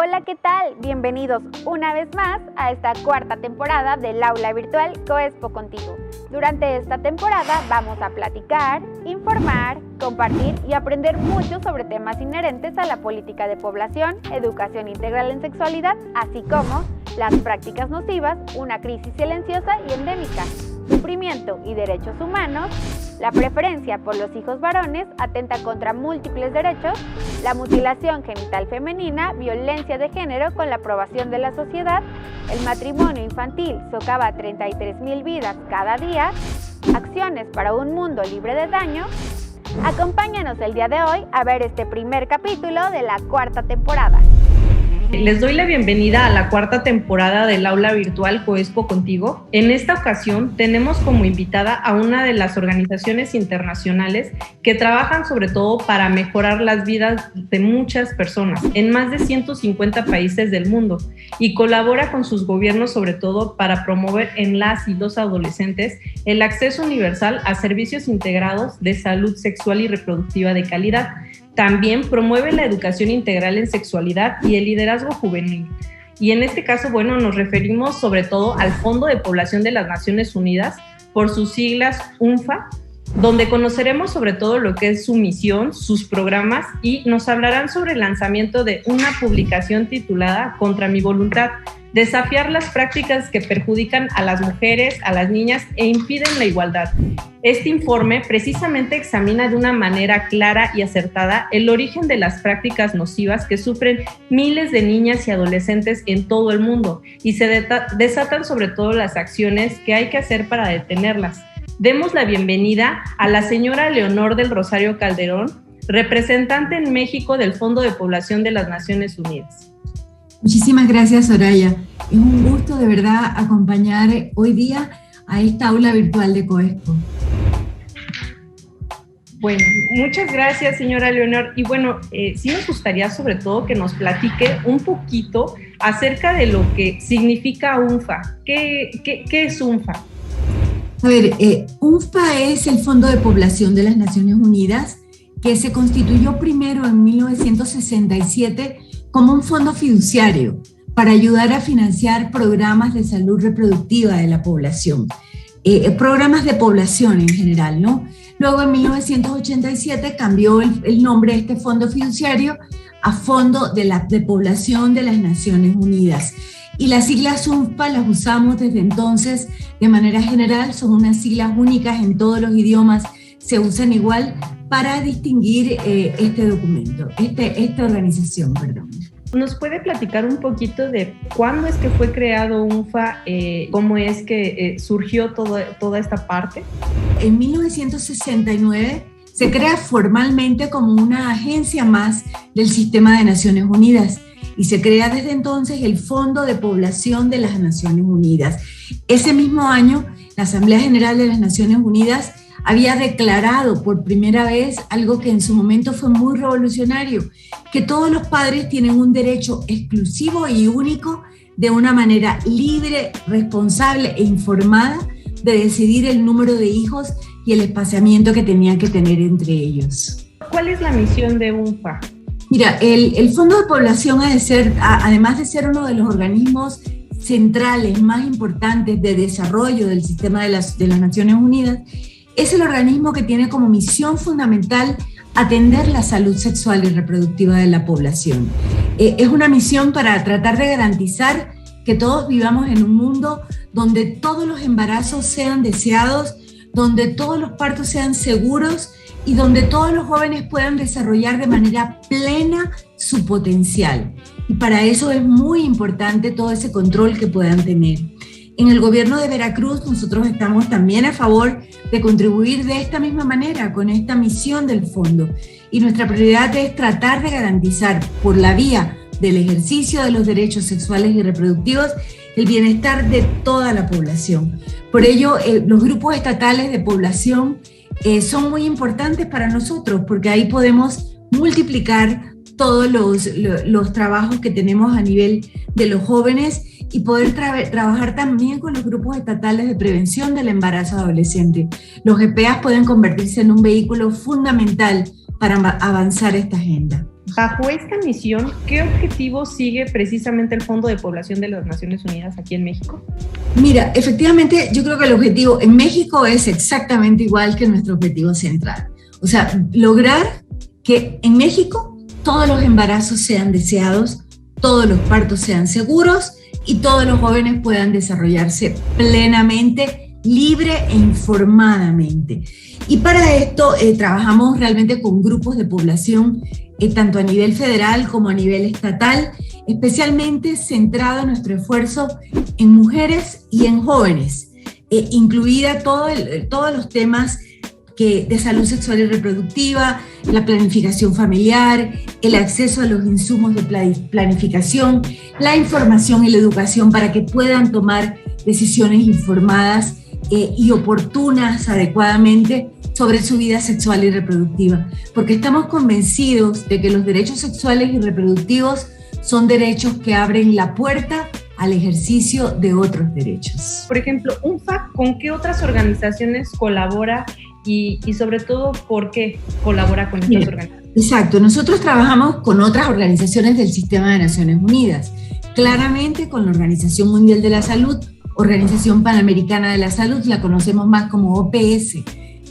Hola, ¿qué tal? Bienvenidos una vez más a esta cuarta temporada del aula virtual Coexpo Contigo. Durante esta temporada vamos a platicar, informar, compartir y aprender mucho sobre temas inherentes a la política de población, educación integral en sexualidad, así como las prácticas nocivas, una crisis silenciosa y endémica, sufrimiento y derechos humanos, la preferencia por los hijos varones atenta contra múltiples derechos, la mutilación genital femenina, violencia de género con la aprobación de la sociedad, el matrimonio infantil socava 33,000 vidas cada día, acciones para un mundo libre de daño. Acompáñanos el día de hoy a ver este primer capítulo de la cuarta temporada. Les doy la bienvenida a la cuarta temporada del aula virtual Coexpo Contigo. En esta ocasión tenemos como invitada a una de las organizaciones internacionales que trabajan sobre todo para mejorar las vidas de muchas personas en más de 150 países del mundo y colabora con sus gobiernos sobre todo para promover en las y los adolescentes el acceso universal a servicios integrados de salud sexual y reproductiva de calidad. También promueve la educación integral en sexualidad y el liderazgo juvenil. Y en este caso, nos referimos sobre todo al Fondo de Población de las Naciones Unidas, por sus siglas UNFPA, donde conoceremos sobre todo lo que es su misión, sus programas y nos hablarán sobre el lanzamiento de una publicación titulada Contra mi voluntad, desafiar las prácticas que perjudican a las mujeres, a las niñas e impiden la igualdad. Este informe precisamente examina de una manera clara y acertada el origen de las prácticas nocivas que sufren miles de niñas y adolescentes en todo el mundo y se desatan sobre todo las acciones que hay que hacer para detenerlas. Demos la bienvenida a la señora Leonor del Rosario Calderón, representante en México del Fondo de Población de las Naciones Unidas. Muchísimas gracias, Soraya. Es un gusto de verdad acompañar hoy día a esta aula virtual de Coexpo. Bueno, muchas gracias, señora Leonor. Y sí nos gustaría sobre todo que nos platique un poquito acerca de lo que significa UNFPA. ¿Qué es UNFPA? A ver, UNFPA es el Fondo de Población de las Naciones Unidas, que se constituyó primero en 1967 como un fondo fiduciario para ayudar a financiar programas de salud reproductiva de la población, programas de población en general, ¿no? Luego en 1987 cambió el nombre de este fondo fiduciario a Fondo de Población de las Naciones Unidas. Y las siglas UNFPA las usamos desde entonces de manera general, son unas siglas únicas en todos los idiomas, se usan igual para distinguir este documento, esta organización, perdón. ¿Nos puede platicar un poquito de cuándo es que fue creado UNFPA, cómo es que surgió toda esta parte? En 1969 se crea formalmente como una agencia más del Sistema de Naciones Unidas y se crea desde entonces el Fondo de Población de las Naciones Unidas. Ese mismo año, la Asamblea General de las Naciones Unidas había declarado por primera vez algo que en su momento fue muy revolucionario, que todos los padres tienen un derecho exclusivo y único de una manera libre, responsable e informada de decidir el número de hijos y el espaciamiento que tenían que tener entre ellos. ¿Cuál es la misión de UNFPA? Mira, el Fondo de Población ha de ser, además de ser uno de los organismos centrales más importantes de desarrollo del sistema de las Naciones Unidas, es el organismo que tiene como misión fundamental atender la salud sexual y reproductiva de la población. Es una misión para tratar de garantizar que todos vivamos en un mundo donde todos los embarazos sean deseados, donde todos los partos sean seguros y donde todos los jóvenes puedan desarrollar de manera plena su potencial. Y para eso es muy importante todo ese control que puedan tener. En el gobierno de Veracruz nosotros estamos también a favor de contribuir de esta misma manera con esta misión del fondo. Y nuestra prioridad es tratar de garantizar por la vía del ejercicio de los derechos sexuales y reproductivos el bienestar de toda la población. Por ello, los grupos estatales de población son muy importantes para nosotros porque ahí podemos multiplicar todos los trabajos que tenemos a nivel de los jóvenes y poder trabajar también con los grupos estatales de prevención del embarazo adolescente. Los GPAs pueden convertirse en un vehículo fundamental para avanzar esta agenda. Bajo esta misión, ¿qué objetivo sigue precisamente el Fondo de Población de las Naciones Unidas aquí en México? Mira, efectivamente, yo creo que el objetivo en México es exactamente igual que nuestro objetivo central. O sea, lograr que en México todos los embarazos sean deseados, todos los partos sean seguros y todos los jóvenes puedan desarrollarse plenamente, libre e informadamente. Y para esto trabajamos realmente con grupos de población, tanto a nivel federal como a nivel estatal, especialmente centrado nuestro esfuerzo en mujeres y en jóvenes, incluida todos los temas de salud sexual y reproductiva, la planificación familiar, el acceso a los insumos de planificación, la información y la educación para que puedan tomar decisiones informadas y oportunas adecuadamente sobre su vida sexual y reproductiva, porque estamos convencidos de que los derechos sexuales y reproductivos son derechos que abren la puerta al ejercicio de otros derechos. Por ejemplo, UNFPA, ¿con qué otras organizaciones colabora y sobre todo por qué colabora con estas organizaciones? Exacto, nosotros trabajamos con otras organizaciones del Sistema de Naciones Unidas, claramente con la Organización Mundial de la Salud, Organización Panamericana de la Salud, la conocemos más como OPS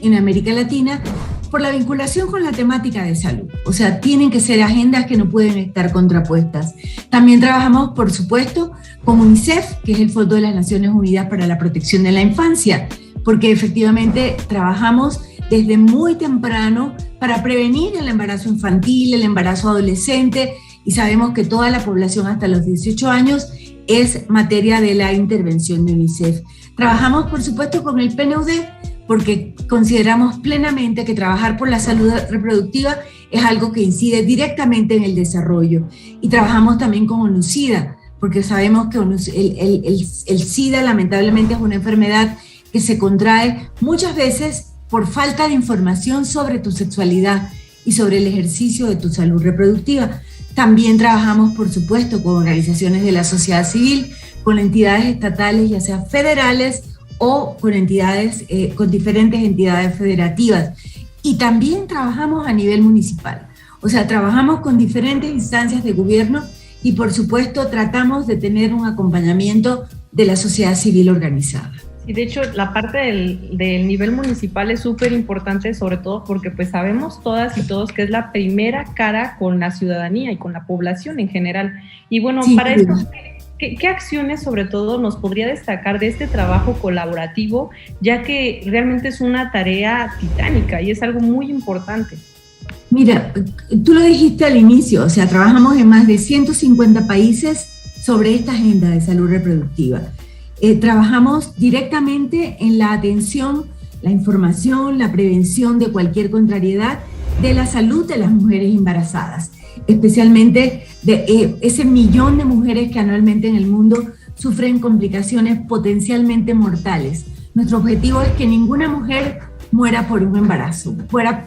en América Latina, por la vinculación con la temática de salud. O sea, tienen que ser agendas que no pueden estar contrapuestas. También trabajamos, por supuesto, con UNICEF, que es el Fondo de las Naciones Unidas para la Protección de la Infancia, porque efectivamente trabajamos desde muy temprano para prevenir el embarazo infantil, el embarazo adolescente, y sabemos que toda la población hasta los 18 años es materia de la intervención de UNICEF. Trabajamos, por supuesto, con el PNUD, porque consideramos plenamente que trabajar por la salud reproductiva es algo que incide directamente en el desarrollo. Y trabajamos también con ONUSIDA, porque sabemos que el SIDA lamentablemente es una enfermedad que se contrae muchas veces por falta de información sobre tu sexualidad y sobre el ejercicio de tu salud reproductiva. También trabajamos, por supuesto, con organizaciones de la sociedad civil, con entidades estatales, ya sea federales o con entidades, con diferentes entidades federativas. Y también trabajamos a nivel municipal. O sea, trabajamos con diferentes instancias de gobierno y, por supuesto, tratamos de tener un acompañamiento de la sociedad civil organizada. Y de hecho, la parte del nivel municipal es súper importante, sobre todo porque pues sabemos todas y todos que es la primera cara con la ciudadanía y con la población en general. Y bueno, sí, para esto, ¿qué acciones sobre todo nos podría destacar de este trabajo colaborativo, ya que realmente es una tarea titánica y es algo muy importante? Mira, tú lo dijiste al inicio, o sea, trabajamos en más de 150 países sobre esta agenda de salud reproductiva. Trabajamos directamente en la atención, la información, la prevención de cualquier contrariedad de la salud de las mujeres embarazadas, especialmente de ese millón de mujeres que anualmente en el mundo sufren complicaciones potencialmente mortales. Nuestro objetivo es que ninguna mujer muera por un embarazo,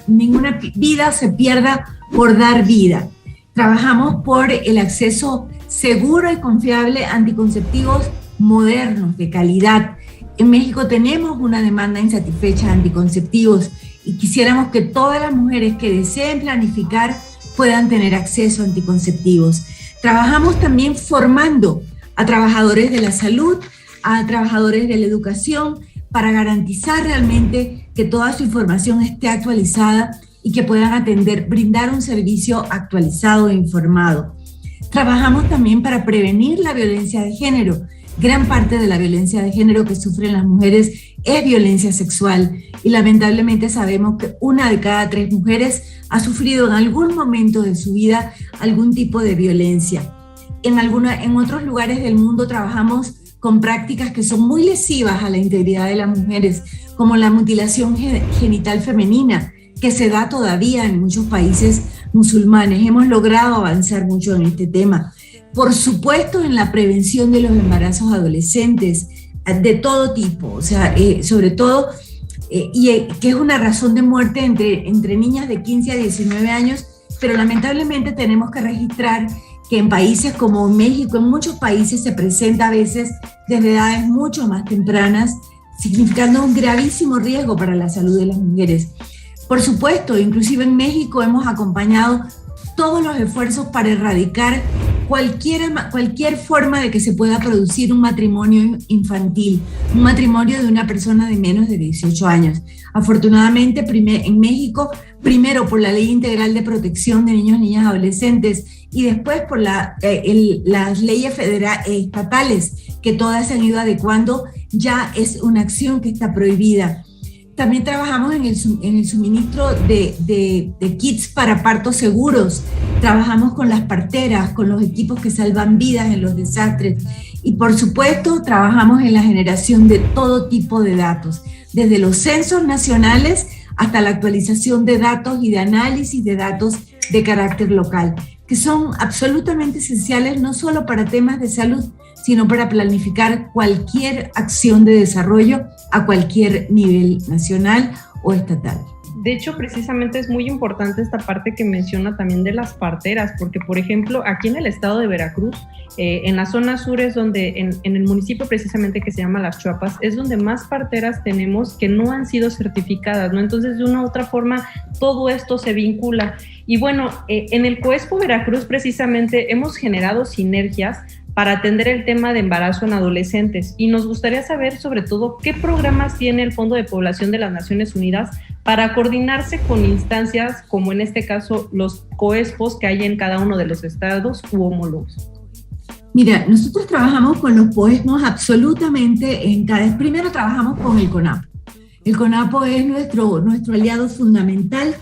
ninguna vida se pierda por dar vida. Trabajamos por el acceso seguro y confiable a anticonceptivos modernos, de calidad. En México tenemos una demanda insatisfecha de anticonceptivos y quisiéramos que todas las mujeres que deseen planificar puedan tener acceso a anticonceptivos. Trabajamos también formando a trabajadores de la salud, a trabajadores de la educación, para garantizar realmente que toda su información esté actualizada y que puedan brindar un servicio actualizado e informado. Trabajamos también para prevenir la violencia de género. Gran parte de la violencia de género que sufren las mujeres es violencia sexual y lamentablemente sabemos que 1 de cada 3 mujeres ha sufrido en algún momento de su vida algún tipo de violencia. En otros lugares del mundo trabajamos con prácticas que son muy lesivas a la integridad de las mujeres, como la mutilación genital femenina, que se da todavía en muchos países musulmanes. Hemos logrado avanzar mucho en este tema. Por supuesto, en la prevención de los embarazos adolescentes de todo tipo, o sea, sobre todo, que es una razón de muerte entre niñas de 15 a 19 años, pero lamentablemente tenemos que registrar que en países como México, en muchos países se presenta a veces desde edades mucho más tempranas, significando un gravísimo riesgo para la salud de las mujeres. Por supuesto, inclusive en México hemos acompañado todos los esfuerzos para erradicar cualquier forma de que se pueda producir un matrimonio infantil, un matrimonio de una persona de menos de 18 años. Afortunadamente, en México, primero por la Ley Integral de Protección de Niños, Niñas y Adolescentes y después por las leyes estatales, que todas se han ido adecuando, ya es una acción que está prohibida. También trabajamos en el suministro de kits para partos seguros. Trabajamos con las parteras, con los equipos que salvan vidas en los desastres. Y por supuesto, trabajamos en la generación de todo tipo de datos, desde los censos nacionales hasta la actualización de datos y de análisis de datos de carácter local, que son absolutamente esenciales no solo para temas de salud, sino para planificar cualquier acción de desarrollo a cualquier nivel nacional o estatal. De hecho, precisamente es muy importante esta parte que menciona también de las parteras, porque, por ejemplo, aquí en el estado de Veracruz, en la zona sur es donde, en el municipio precisamente que se llama Las Chuapas, es donde más parteras tenemos que no han sido certificadas, ¿no? Entonces, de una u otra forma, todo esto se vincula. Y bueno, en el COESPO Veracruz precisamente hemos generado sinergias para atender el tema de embarazo en adolescentes, y nos gustaría saber sobre todo qué programas tiene el Fondo de Población de las Naciones Unidas para coordinarse con instancias como en este caso los COESPOS que hay en cada uno de los estados u homólogos. Mira, nosotros trabajamos con los COESPOS absolutamente primero trabajamos con el CONAPO. El CONAPO es nuestro aliado fundamental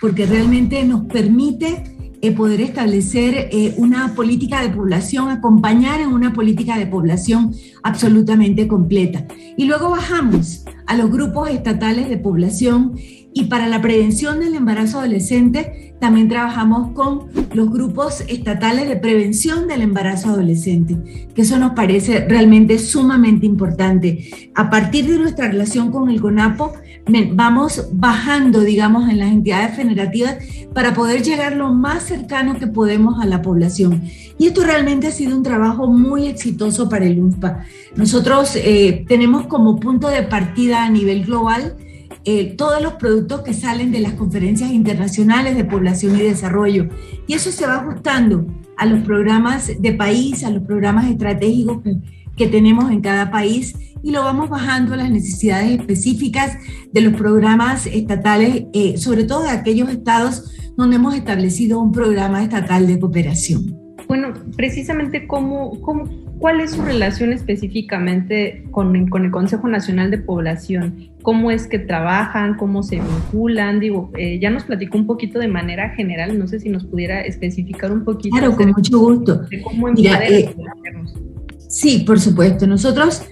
porque realmente nos permite poder establecer una política de población, acompañar en una política de población absolutamente completa. Y luego bajamos a los grupos estatales de población, y para la prevención del embarazo adolescente también trabajamos con los grupos estatales de prevención del embarazo adolescente, que eso nos parece realmente sumamente importante. A partir de nuestra relación con el CONAPO, vamos bajando, digamos, en las entidades federativas para poder llegar lo más cercano que podemos a la población. Y esto realmente ha sido un trabajo muy exitoso para el UNFPA. Nosotros tenemos como punto de partida a nivel global todos los productos que salen de las conferencias internacionales de población y desarrollo. Y eso se va ajustando a los programas de país, a los programas estratégicos que tenemos en cada país, y lo vamos bajando a las necesidades específicas de los programas estatales, sobre todo de aquellos estados donde hemos establecido un programa estatal de cooperación. Bueno, precisamente ¿cuál es su relación específicamente con el Consejo Nacional de Población? ¿Cómo es que trabajan? ¿Cómo se vinculan? Digo, ya nos platicó un poquito de manera general, no sé si nos pudiera especificar un poquito. Claro, con mucho gusto. De cómo empoderar a los gobiernos. Sí, por supuesto. Nosotros,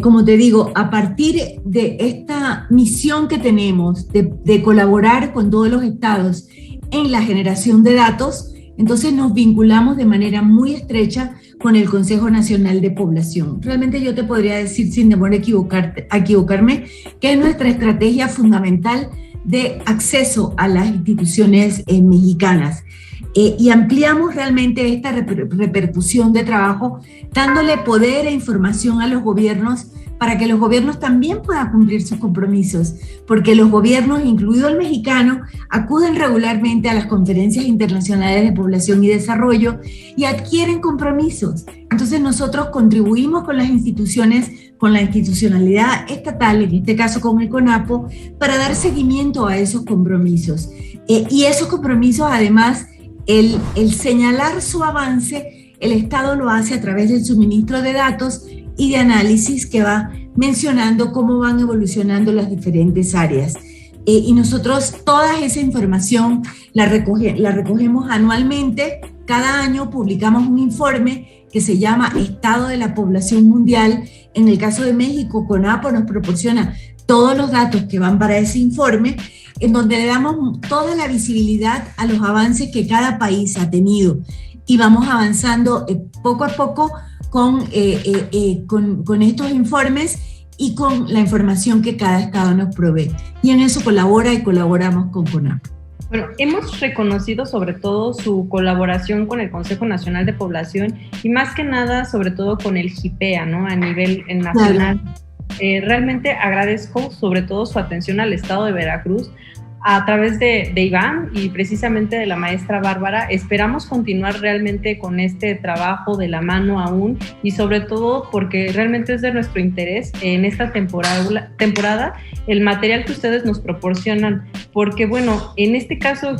como te digo, a partir de esta misión que tenemos de colaborar con todos los estados en la generación de datos, entonces nos vinculamos de manera muy estrecha con el Consejo Nacional de Población. Realmente yo te podría decir, sin temor a equivocarme, que es nuestra estrategia fundamental de acceso a las instituciones mexicanas. Y ampliamos realmente esta repercusión de trabajo, dándole poder e información a los gobiernos para que los gobiernos también puedan cumplir sus compromisos, porque los gobiernos, incluido el mexicano, acuden regularmente a las conferencias internacionales de población y desarrollo y adquieren compromisos. Entonces nosotros contribuimos con las instituciones, con la institucionalidad estatal, en este caso con el CONAPO, para dar seguimiento a esos compromisos. Y esos compromisos, además, el señalar su avance, el Estado lo hace a través del suministro de datos y de análisis que va mencionando cómo van evolucionando las diferentes áreas. Y nosotros toda esa información la recogemos anualmente. Cada año publicamos un informe que se llama Estado de la Población Mundial. En el caso de México, CONAPO nos proporciona todos los datos que van para ese informe, en donde le damos toda la visibilidad a los avances que cada país ha tenido. Y vamos avanzando poco a poco con estos informes y con la información que cada estado nos provee. Y en eso colabora y colaboramos con CONAPO. Bueno, hemos reconocido sobre todo su colaboración con el Consejo Nacional de Población y más que nada, sobre todo con el GIPEA, ¿no? A nivel nacional. Claro. Realmente agradezco sobre todo su atención al estado de Veracruz, a través de Iván y precisamente de la maestra Bárbara, esperamos continuar realmente con este trabajo de la mano aún, y sobre todo porque realmente es de nuestro interés en esta temporada el material que ustedes nos proporcionan, porque bueno, en este caso,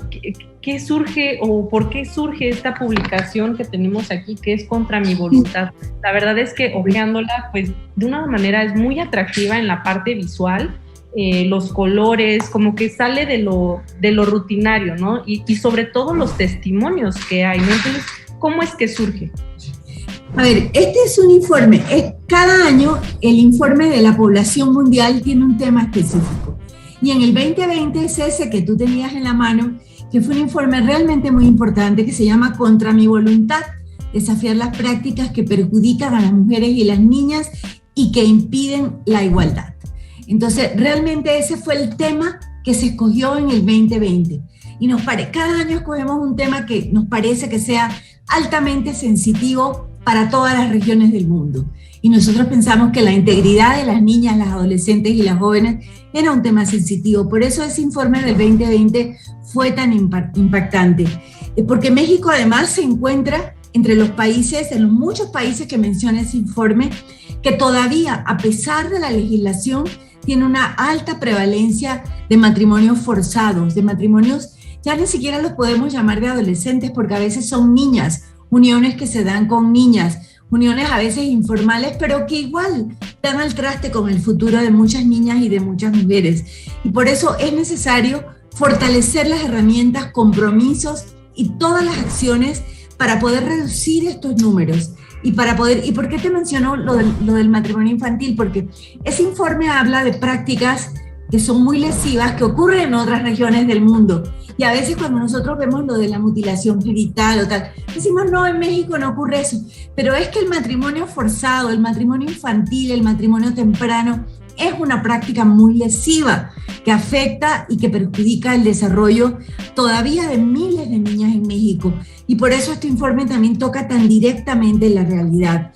¿qué surge o por qué surge esta publicación que tenemos aquí, que es Contra mi voluntad? La verdad es que hojeándola, pues de una manera es muy atractiva en la parte visual, los colores, como que sale de lo rutinario, ¿no? Y sobre todo los testimonios que hay, ¿no? Entonces, ¿cómo es que surge? A ver, este es un informe. Cada año el informe de la población mundial tiene un tema específico. Y en el 2020 es ese que tú tenías en la mano, que fue un informe realmente muy importante que se llama Contra mi voluntad, desafiar las prácticas que perjudican a las mujeres y las niñas y que impiden la igualdad. Entonces, realmente ese fue el tema que se escogió en el 2020. Y cada año escogemos un tema que nos parece que sea altamente sensitivo para todas las regiones del mundo. Y nosotros pensamos que la integridad de las niñas, las adolescentes y las jóvenes era un tema sensitivo. Por eso ese informe del 2020 fue tan impactante. Porque México además se encuentra entre los países, en los muchos países que menciona ese informe, que todavía, a pesar de la legislación, tiene una alta prevalencia de matrimonios forzados, de matrimonios, ya ni siquiera los podemos llamar de adolescentes, porque a veces son niñas, uniones que se dan con niñas, uniones a veces informales, pero que igual dan al traste con el futuro de muchas niñas y de muchas mujeres. Y por eso es necesario fortalecer las herramientas, compromisos y todas las acciones para poder reducir estos números. ¿Y por qué te menciono lo del matrimonio infantil? Porque ese informe habla de prácticas que son muy lesivas, que ocurren en otras regiones del mundo. Y a veces cuando nosotros vemos lo de la mutilación genital o tal, decimos, no, en México no ocurre eso. Pero es que el matrimonio forzado, el matrimonio infantil, el matrimonio temprano, es una práctica muy lesiva que afecta y que perjudica el desarrollo todavía de miles de niñas en México. Y por eso este informe también toca tan directamente la realidad.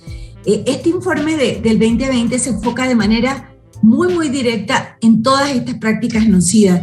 Este informe del 2020 se enfoca de manera muy, muy directa en todas estas prácticas nocivas.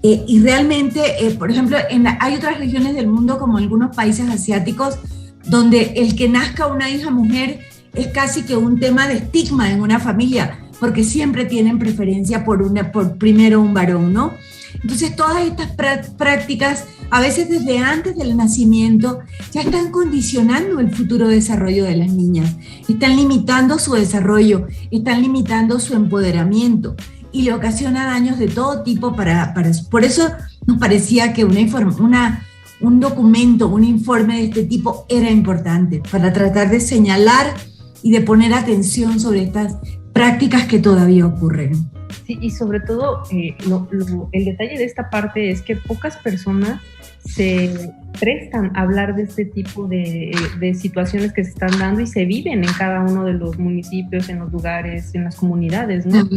Y realmente, por ejemplo, hay otras regiones del mundo, como algunos países asiáticos, donde el que nazca una hija mujer es casi que un tema de estigma en una familia, porque siempre tienen preferencia por primero un varón, ¿no? Entonces, todas estas prácticas, a veces desde antes del nacimiento, ya están condicionando el futuro desarrollo de las niñas, están limitando su desarrollo, están limitando su empoderamiento y le ocasiona daños de todo tipo por eso nos parecía que un documento, un informe de este tipo era importante para tratar de señalar y de poner atención sobre estas prácticas que todavía ocurren. Sí, y sobre todo el detalle de esta parte es que pocas personas se prestan a hablar de este tipo de situaciones que se están dando y se viven en cada uno de los municipios, en los lugares, en las comunidades, ¿no?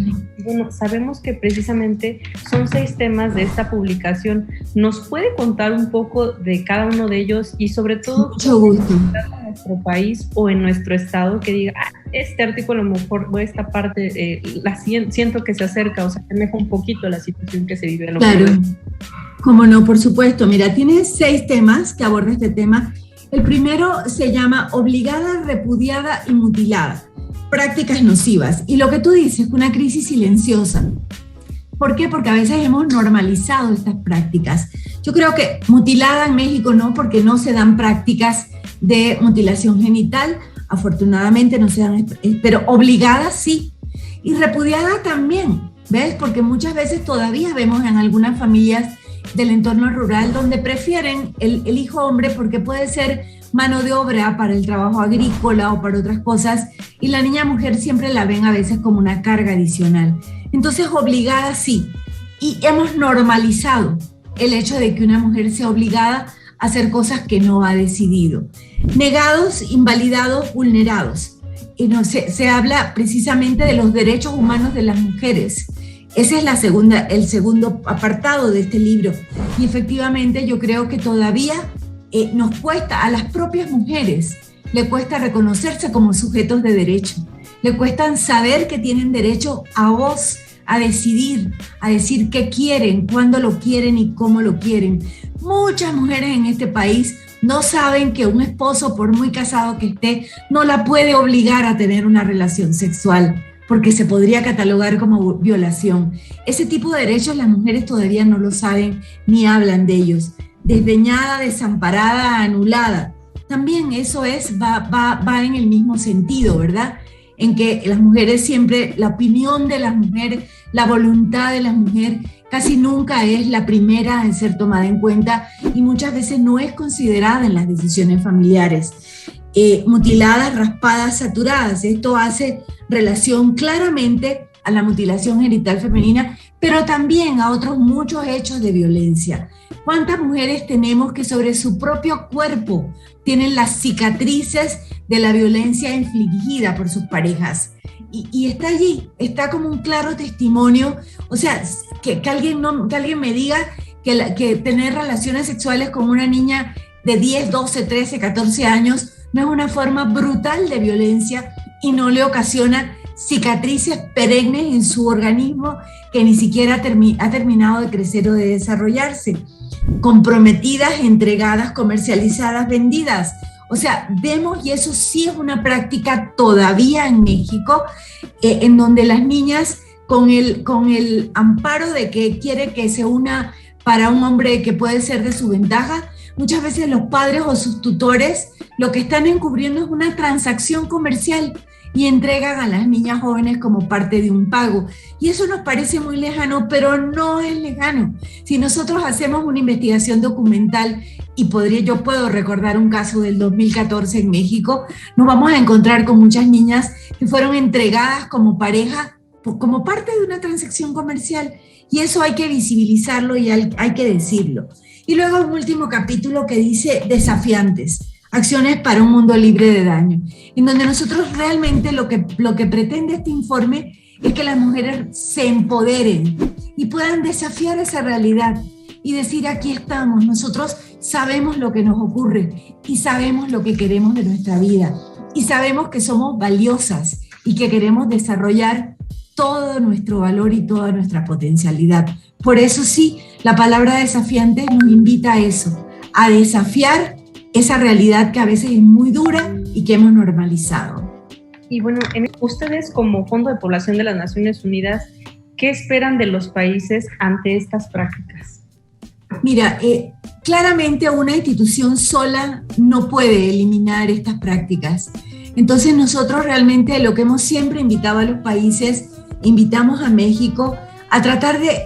Bueno, sabemos que precisamente son 6 temas de esta publicación. ¿Nos puede contar un poco de cada uno de ellos y sobre todo mucho gusto en nuestro país o en nuestro estado que diga, este artículo a lo mejor o esta parte siento que se acerca o se asemeja un poquito a la situación que se vive en lo Claro. Cómo no, por supuesto. Mira, tiene 6 temas que aborda este tema. El primero se llama obligada, repudiada y mutilada, prácticas nocivas. Y lo que tú dices, una crisis silenciosa. ¿Por qué? Porque a veces hemos normalizado estas prácticas. Yo creo que mutilada en México no, porque no se dan prácticas de mutilación genital. Afortunadamente no se dan, pero obligada sí. Y repudiada también, ¿ves? Porque muchas veces todavía vemos en algunas familias del entorno rural donde prefieren el hijo hombre porque puede ser mano de obra para el trabajo agrícola o para otras cosas, y la niña mujer siempre la ven a veces como una carga adicional. Entonces, obligada sí. Y hemos normalizado el hecho de que una mujer sea obligada a hacer cosas que no ha decidido. Negados, invalidados, vulnerados. Y se habla precisamente de los derechos humanos de las mujeres. Ese es el segundo apartado de este libro. Y efectivamente yo creo que todavía nos cuesta, a las propias mujeres, le cuesta reconocerse como sujetos de derecho. Le cuesta saber que tienen derecho a voz, a decidir qué quieren, cuándo lo quieren y cómo lo quieren. Muchas mujeres en este país no saben que un esposo, por muy casado que esté, no la puede obligar a tener una relación sexual, porque se podría catalogar como violación. Ese tipo de derechos las mujeres todavía no lo saben ni hablan de ellos. Desdeñada, desamparada, anulada. También eso va en el mismo sentido, ¿verdad? En que las mujeres siempre, la opinión de las mujeres, la voluntad de las mujeres casi nunca es la primera en ser tomada en cuenta y muchas veces no es considerada en las decisiones familiares. Mutiladas, raspadas, saturadas. Esto hace relación claramente a la mutilación genital femenina, pero también a otros muchos hechos de violencia. ¿Cuántas mujeres tenemos que sobre su propio cuerpo tienen las cicatrices de la violencia infligida por sus parejas? Y está allí, está como un claro testimonio, o sea, que alguien me diga que tener relaciones sexuales con una niña de 10, 12, 13, 14 años no es una forma brutal de violencia y no le ocasiona cicatrices perennes en su organismo que ni siquiera ha terminado de crecer o de desarrollarse. Comprometidas, entregadas, comercializadas, vendidas. O sea, vemos, y eso sí es una práctica todavía en México, en donde las niñas, con el amparo de que quiere que se una para un hombre que puede ser de su ventaja, muchas veces los padres o sus tutores lo que están encubriendo es una transacción comercial y entregan a las niñas jóvenes como parte de un pago. Y eso nos parece muy lejano, pero no es lejano. Si nosotros hacemos una investigación documental, y yo puedo recordar un caso del 2014 en México, nos vamos a encontrar con muchas niñas que fueron entregadas como pareja, como parte de una transacción comercial. Y eso hay que visibilizarlo y hay que decirlo. Y luego un último capítulo que dice desafiantes. Acciones para un mundo libre de daño, en donde nosotros realmente lo que pretende este informe es que las mujeres se empoderen y puedan desafiar esa realidad y decir: aquí estamos, nosotros sabemos lo que nos ocurre y sabemos lo que queremos de nuestra vida y sabemos que somos valiosas y que queremos desarrollar todo nuestro valor y toda nuestra potencialidad. Por eso sí, la palabra desafiante nos invita a eso, a desafiar esa realidad que a veces es muy dura y que hemos normalizado. Y bueno, ustedes como Fondo de Población de las Naciones Unidas, ¿qué esperan de los países ante estas prácticas? Mira, claramente una institución sola no puede eliminar estas prácticas. Entonces nosotros realmente lo que hemos siempre invitado a los países, invitamos a México a tratar de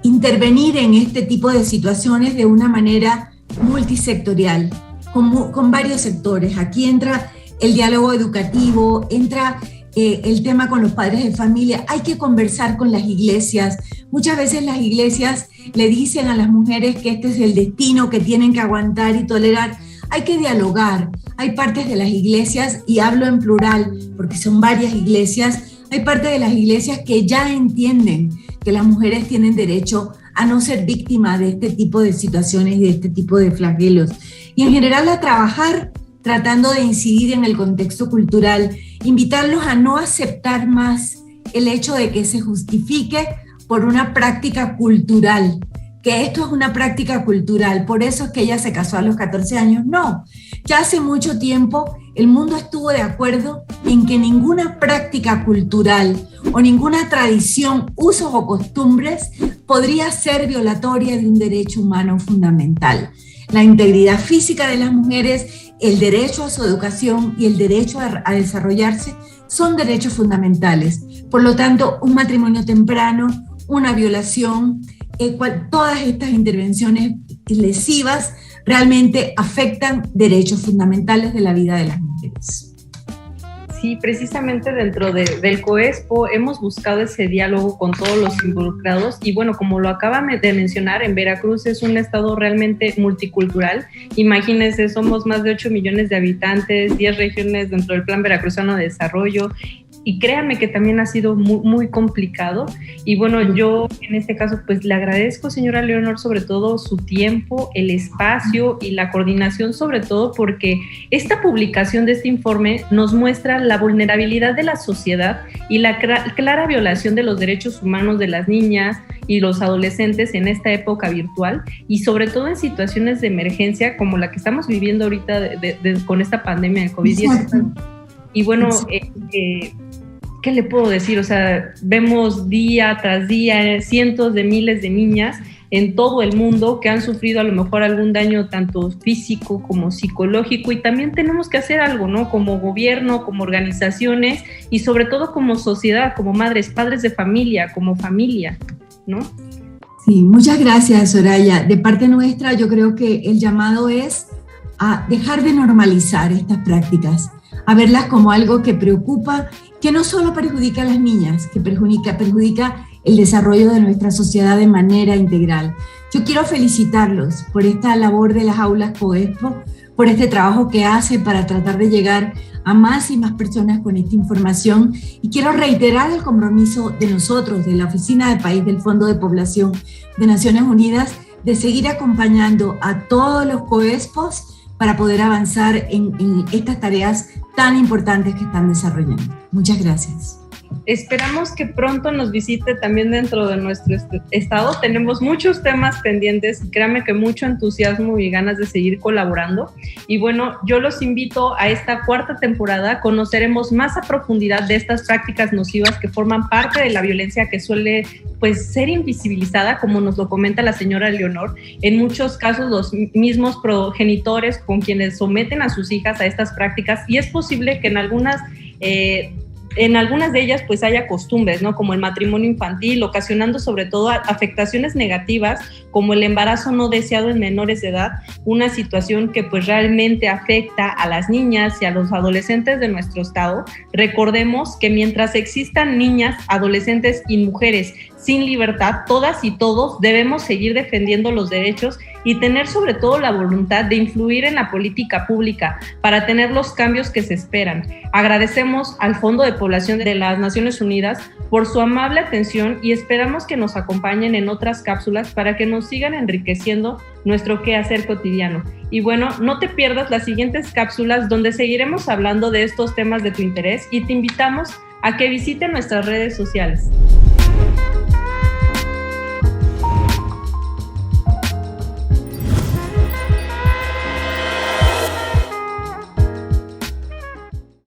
intervenir en este tipo de situaciones de una manera multisectorial, con varios sectores. Aquí entra el diálogo educativo, entra el tema con los padres de familia. Hay que conversar con las iglesias. Muchas veces las iglesias le dicen a las mujeres que este es el destino que tienen que aguantar y tolerar. Hay que dialogar. Hay partes de las iglesias, y hablo en plural porque son varias iglesias, hay partes de las iglesias que ya entienden que las mujeres tienen derecho a no ser víctimas de este tipo de situaciones y de este tipo de flagelos. Y en general a trabajar tratando de incidir en el contexto cultural, invitarlos a no aceptar más el hecho de que se justifique por una práctica cultural, que esto es una práctica cultural, por eso es que ella se casó a los 14 años. No, ya hace mucho tiempo el mundo estuvo de acuerdo en que ninguna práctica cultural o ninguna tradición, usos o costumbres podría ser violatoria de un derecho humano fundamental. La integridad física de las mujeres, el derecho a su educación y el derecho a desarrollarse son derechos fundamentales. Por lo tanto, un matrimonio temprano, una violación, todas estas intervenciones lesivas realmente afectan derechos fundamentales de la vida de las mujeres. Sí, precisamente dentro del COESPO hemos buscado ese diálogo con todos los involucrados y bueno, como lo acaba de mencionar, en Veracruz es un estado realmente multicultural. Imagínense, somos más de 8 millones de habitantes, 10 regiones dentro del Plan Veracruzano de Desarrollo y créanme que también ha sido muy, muy complicado. Y bueno, yo en este caso pues le agradezco, señora Leonor, sobre todo su tiempo, el espacio y la coordinación, sobre todo porque esta publicación de este informe nos muestra la vulnerabilidad de la sociedad y la clara violación de los derechos humanos de las niñas y los adolescentes en esta época virtual, y sobre todo en situaciones de emergencia como la que estamos viviendo ahorita con esta pandemia de COVID-19. Y bueno, ¿qué le puedo decir? O sea, vemos día tras día cientos de miles de niñas en todo el mundo que han sufrido a lo mejor algún daño tanto físico como psicológico, y también tenemos que hacer algo, ¿no? Como gobierno, como organizaciones y sobre todo como sociedad, como madres, padres de familia, como familia, ¿no? Sí, muchas gracias, Soraya. De parte nuestra, yo creo que el llamado es a dejar de normalizar estas prácticas, a verlas como algo que preocupa, que no solo perjudica a las niñas, que perjudica el desarrollo de nuestra sociedad de manera integral. Yo quiero felicitarlos por esta labor de las aulas COESPO, por este trabajo que hacen para tratar de llegar a más y más personas con esta información, y quiero reiterar el compromiso de nosotros, de la Oficina de País del Fondo de Población de Naciones Unidas, de seguir acompañando a todos los COESPOs para poder avanzar en estas tareas tan importantes que están desarrollando. Muchas gracias. Esperamos que pronto nos visite también dentro de nuestro estado. Tenemos muchos temas pendientes, créanme que mucho entusiasmo y ganas de seguir colaborando. Y bueno, yo los invito a esta cuarta temporada. Conoceremos más a profundidad de estas prácticas nocivas que forman parte de la violencia que suele pues ser invisibilizada, como nos lo comenta la señora Leonor. En muchos casos los mismos progenitores con quienes someten a sus hijas a estas prácticas, y es posible que en algunas de ellas pues haya costumbres, ¿no? Como el matrimonio infantil, ocasionando sobre todo afectaciones negativas como el embarazo no deseado en menores de edad, una situación que pues realmente afecta a las niñas y a los adolescentes de nuestro estado. Recordemos que mientras existan niñas, adolescentes y mujeres sin libertad, todas y todos debemos seguir defendiendo los derechos y tener sobre todo la voluntad de influir en la política pública para tener los cambios que se esperan. Agradecemos al Fondo de Población de las Naciones Unidas por su amable atención y esperamos que nos acompañen en otras cápsulas para que nos sigan enriqueciendo nuestro quehacer cotidiano. Y bueno, no te pierdas las siguientes cápsulas donde seguiremos hablando de estos temas de tu interés, y te invitamos a que visiten nuestras redes sociales.